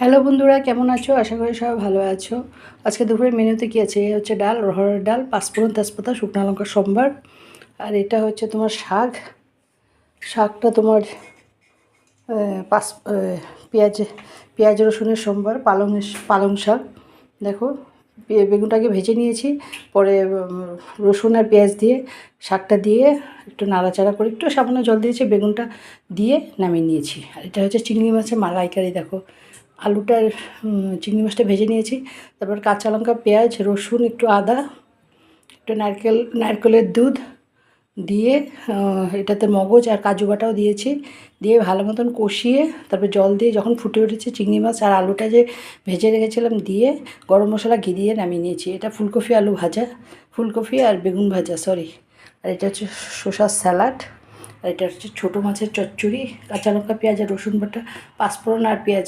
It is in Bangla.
হ্যালো বন্ধুরা, কেমন আছো? আশা করি সবাই ভালো আছো। আজকে দুপুরের মেনুতে কী আছে? এই হচ্ছে ডাল, অড়হরের ডাল, পাঁচফোড়ন, তেজপাতা, শুকনো লঙ্কা সম্বার। আর এটা হচ্ছে তোমার শাক। শাকটা তোমার পাঁচ পেঁয়াজ পেঁয়াজ রসুনের সম্বার, পালং শাক। দেখো, বেগুনটাকে ভেজে নিয়েছি, পরে রসুন আর পেঁয়াজ দিয়ে শাকটা দিয়ে একটু নাড়াচাড়া করে একটু সামান্য জল দিয়েছি, বেগুনটা দিয়ে নামিয়ে নিয়েছি। আর এটা হচ্ছে চিংড়ি মাছের মালাইকারি। দেখো, আলুটার চিংড়ি মাছটা ভেজে নিয়েছি, তারপর কাঁচা লঙ্কা, পেঁয়াজ, রসুন, একটু আদা, একটু নারকেলের দুধ দিয়ে এটাতে মগজ আর কাজু বাটাও দিয়েছি, দিয়ে ভালো মতন কষিয়ে তারপর জল দিয়ে যখন ফুটে উঠেছে চিংড়ি মাছ আর আলুটা যে ভেজে রেখেছিলাম দিয়ে গরম মশলা ঘি দিয়ে নামিয়ে নিয়েছি। এটা ফুলকপি আলু ভাজা, ফুলকপি আর বেগুন ভাজা, সরি। আর এটা হচ্ছে শসার স্যালাড। আর এটা হচ্ছে ছোটো মাছের চচ্চড়ি, কাঁচা লঙ্কা, পেঁয়াজ আর রসুন বাটা, পাঁচফোড়ন আর পেঁয়াজ